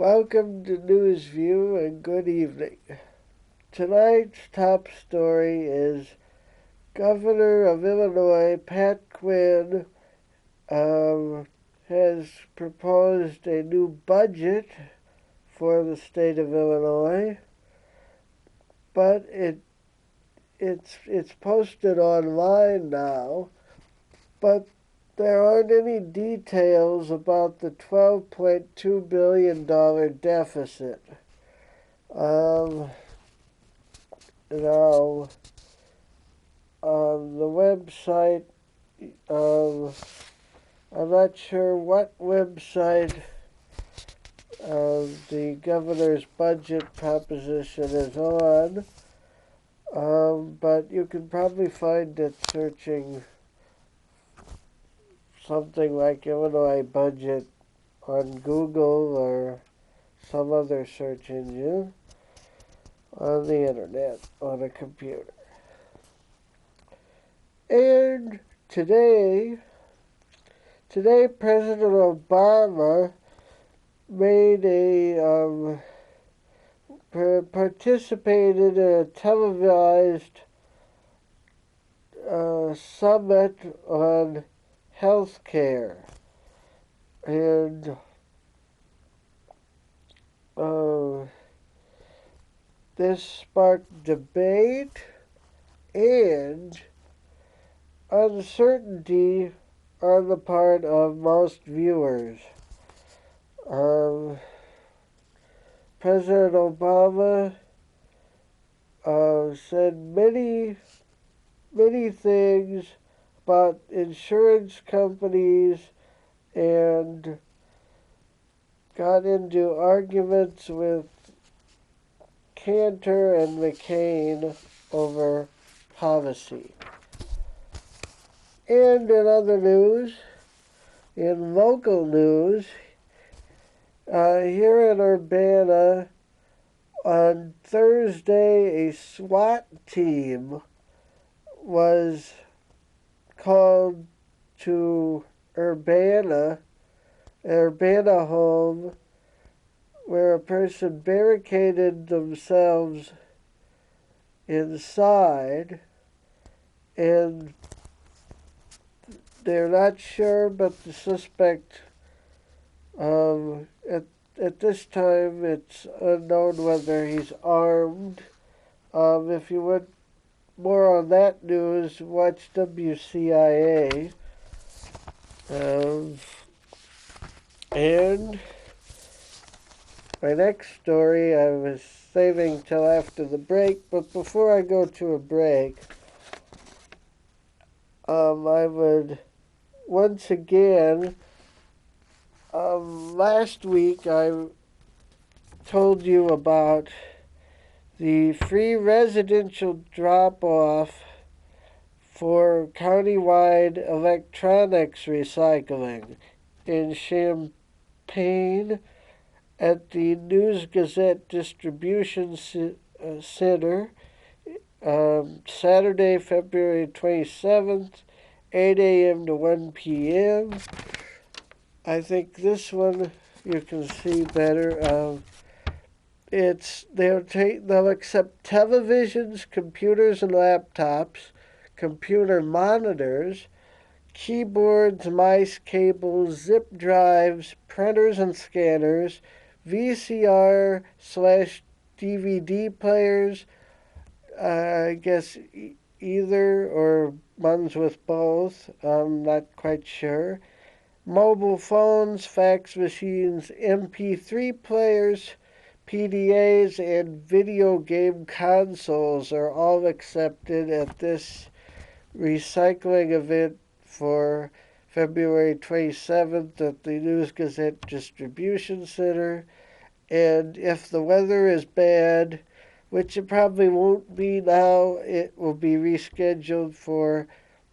Welcome to News View and good evening. Tonight's top story is Governor of Illinois Pat Quinn has proposed a new budget for the state of Illinois, but it's posted online now, but there aren't any details about the $12.2 billion deficit. Um, Now, on the website, um, I'm not sure what website the governor's budget proposition is on, but you can probably find it searching something like Illinois budget on Google or some other search engine on the internet on a computer. And today President Obama made participated in a televised summit on health care, and this sparked debate and uncertainty on the part of most viewers. President Obama said many things about insurance companies and got into arguments with Cantor and McCain over policy. And in other news, in local news, here in Urbana, on Thursday, a SWAT team was called to Urbana home, where a person barricaded themselves inside, and they're not sure, but the suspect, at this time, it's unknown whether he's armed. If you want more on that news, watch WCIA. And my next story I was saving till after the break, but before I go to a break, I would once again, last week I told you about the free residential drop-off for countywide electronics recycling in Champaign at the News Gazette Distribution Center, Saturday, February 27th, 8 a.m. to 1 p.m. I think this one you can see better. They'll accept televisions, computers and laptops, computer monitors, keyboards, mice, cables, zip drives, printers and scanners, VCR/DVD players, I guess either or ones with both, I'm not quite sure. Mobile phones, fax machines, MP3 players, PDAs, and video game consoles are all accepted at this recycling event for February 27th at the News Gazette Distribution Center. And if the weather is bad, which it probably won't be now, it will be rescheduled for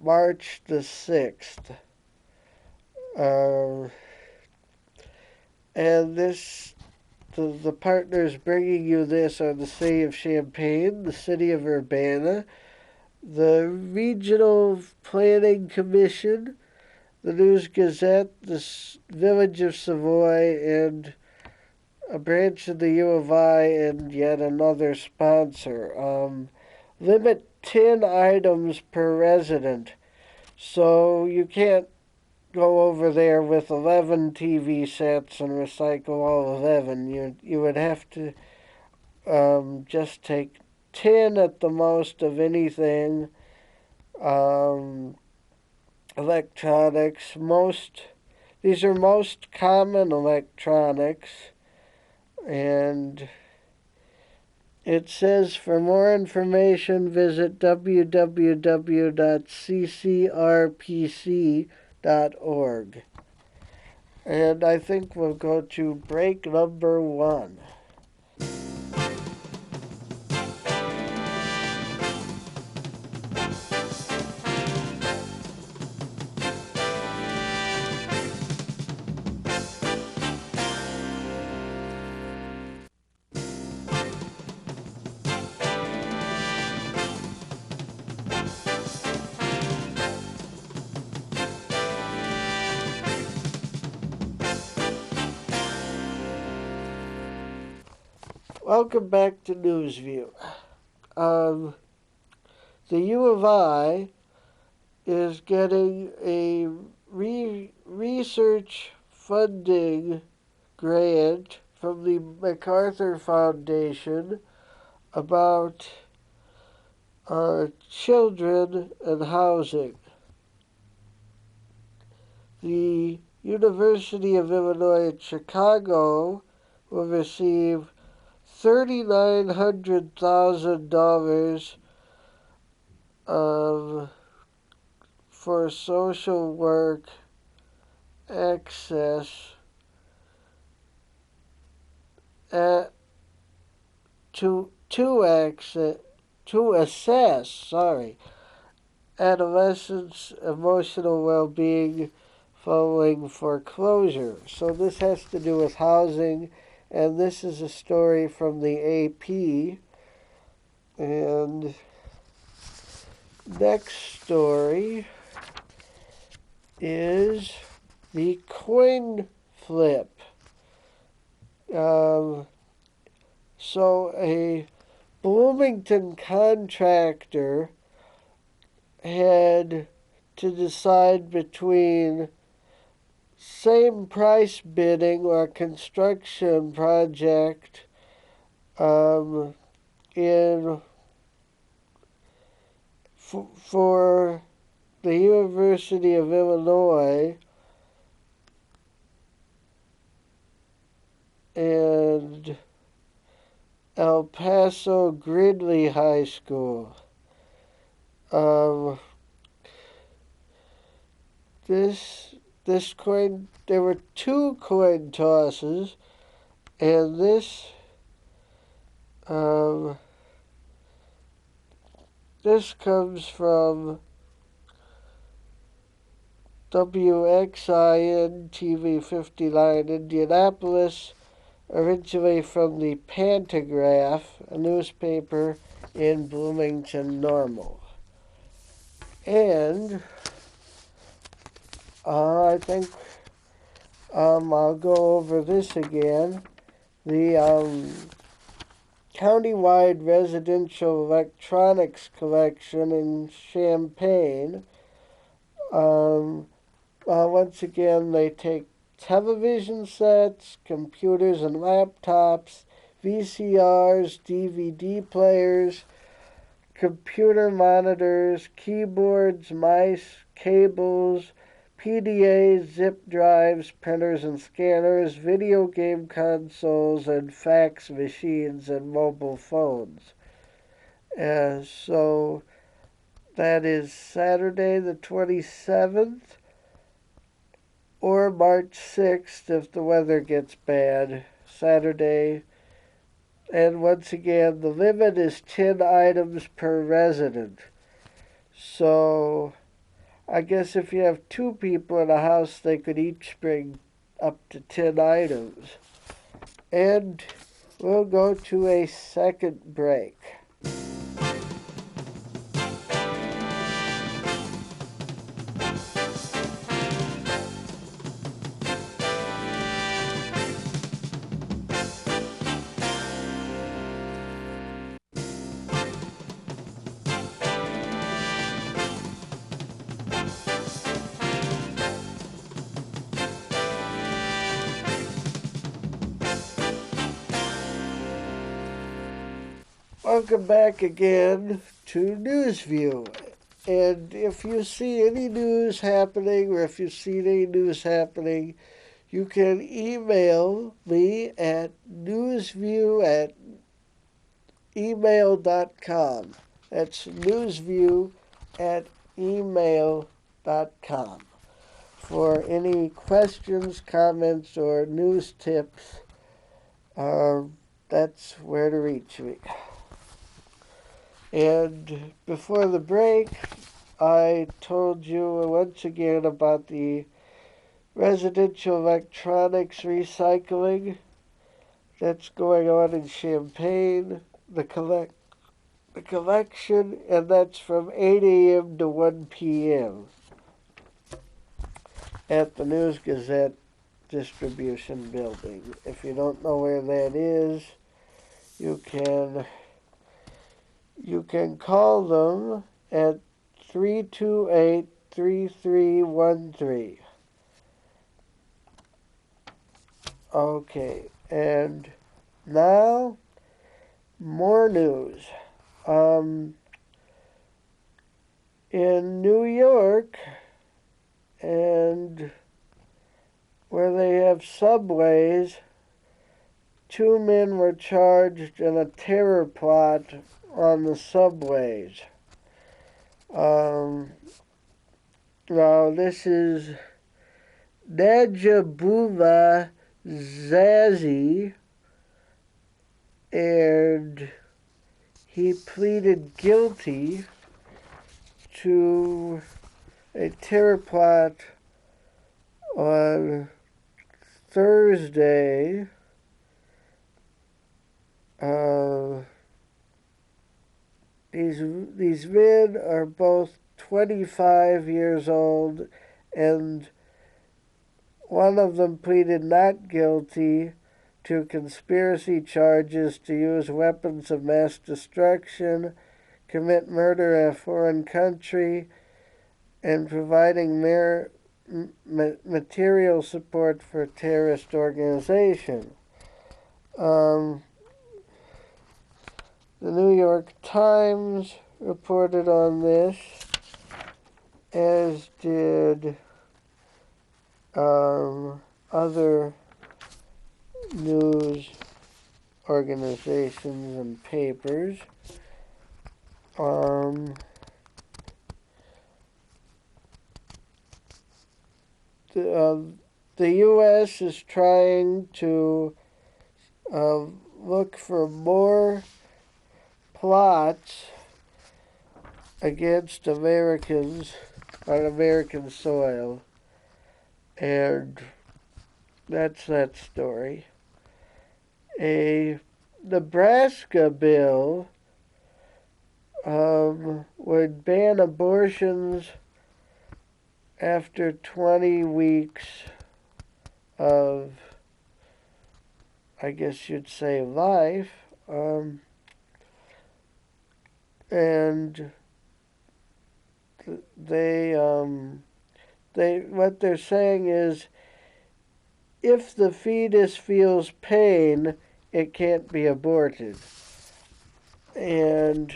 March the 6th. And the partners bringing you this are the City of Champaign, the City of Urbana, the Regional Planning Commission, the News Gazette, the Village of Savoy, and a branch of the U of I and yet another sponsor. Limit 10 items per resident. So you can't go over there with 11 TV sets and recycle all 11. You would have to just take 10 at the most of anything. Um, Electronics, these are most common electronics, and it says for more information visit www.ccrpc.org. And I think we'll go to break number 1. Welcome back to Newsview. The U of I is getting a research funding grant from the MacArthur Foundation about children and housing. The University of Illinois at Chicago will receive $3,900,000 for social work access to assess adolescents' emotional well-being following foreclosure. So this has to do with housing, and this is a story from the AP. And next story is the coin flip. So a Bloomington contractor had to decide between same price bidding or construction project for the University of Illinois and El Paso Gridley High School. This coin, there were 2 coin tosses, and this comes from WXIN TV 59 Indianapolis, originally from the Pantagraph, a newspaper in Bloomington Normal. And I think I'll go over this again. The countywide residential electronics collection in Champaign. Once again, they take television sets, computers and laptops, VCRs, DVD players, computer monitors, keyboards, mice, cables, PDAs, zip drives, printers and scanners, video game consoles, and fax machines and mobile phones. So that is Saturday the 27th or March 6th if the weather gets bad. Saturday. And once again, the limit is 10 items per resident. So I guess if you have 2 people in a house, they could each bring up to 10 items. And we'll go to a second break. Welcome back again to Newsview. And if you see any news happening or if you've seen any news happening, you can email me at newsview@email.com. That's newsview@email.com. For any questions, comments, or news tips, uh, that's where to reach me. And before the break, I told you once again about the residential electronics recycling that's going on in Champaign, the collection, and that's from 8 a.m. to 1 p.m. at the News Gazette Distribution Building. If you don't know where that is, you can call them at 328-3313. Okay, and now more news. In New York, and where they have subways, two men were charged in a terror plot on the subways. Now, this is Najibullah Zazi, and he pleaded guilty to a terror plot on Thursday. These men are both 25 years old, and one of them pleaded not guilty to conspiracy charges to use weapons of mass destruction, commit murder in a foreign country, and providing material support for a terrorist organization. The New York Times reported on this, as did other news organizations and papers. The U.S. is trying to look for more plots against Americans on American soil, and that's that story. A Nebraska bill would ban abortions after 20 weeks of, I guess you'd say, life. And what they're saying is, if the fetus feels pain, it can't be aborted. And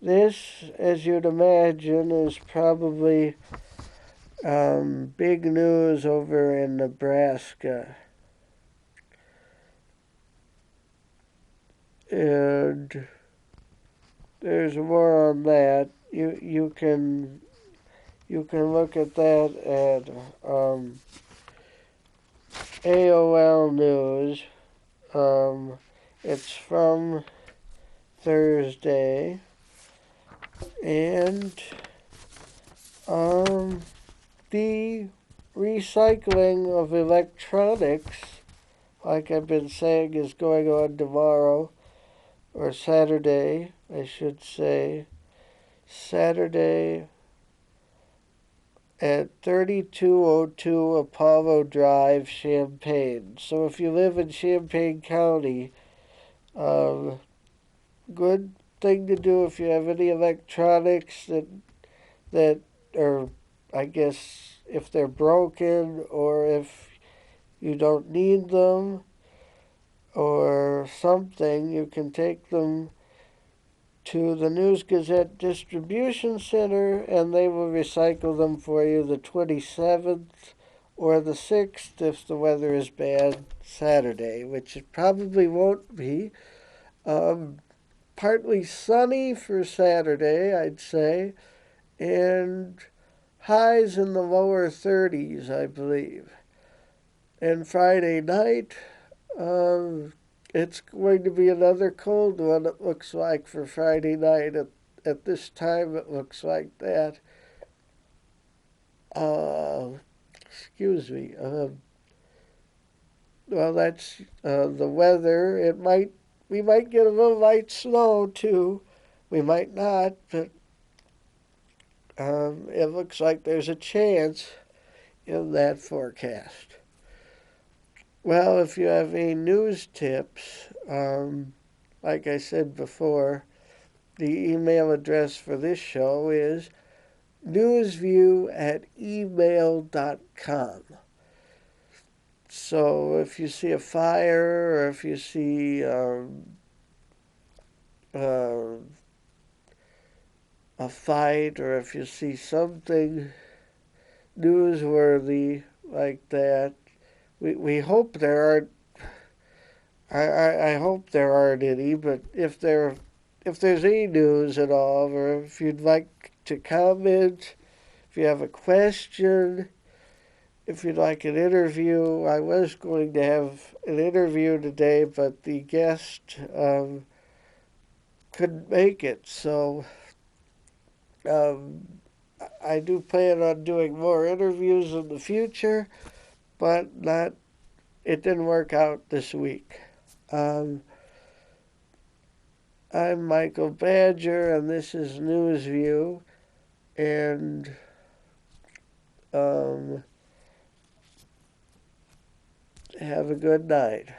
this, as you'd imagine, is probably big news over in Nebraska. And there's more on that. You can look at that at AOL News. It's from Thursday, and the recycling of electronics, like I've been saying, is going on tomorrow, or Saturday, I should say. Saturday at 3202 Apollo Drive, Champaign. So if you live in Champaign County, good thing to do if you have any electronics that are, I guess, if they're broken or if you don't need them. or something, you can take them to the News Gazette Distribution Center and they will recycle them for you the 27th or the 6th if the weather is bad Saturday, which it probably won't be. Um, Partly sunny for Saturday, I'd say, and highs in the lower 30s, I believe. And Friday night, it's going to be another cold one, it looks like, for Friday night. At this time, it looks like that. Uh, Excuse me. Well, that's the weather. We might get a little light snow too. We might not, but it looks like there's a chance in that forecast. Well, if you have any news tips, like I said before, the email address for this show is newsview@email.com. So if you see a fire or if you see uh, a fight or if you see something newsworthy like that, we hope there aren't. I hope there aren't any, but if there's any news at all, or if you'd like to comment, if you have a question, if you'd like an interview, I was going to have an interview today, but the guest couldn't make it, so um, I do plan on doing more interviews in the future, but not. It didn't work out this week. Um, I'm Michael Badger, and this is Newsview, and um, have a good night.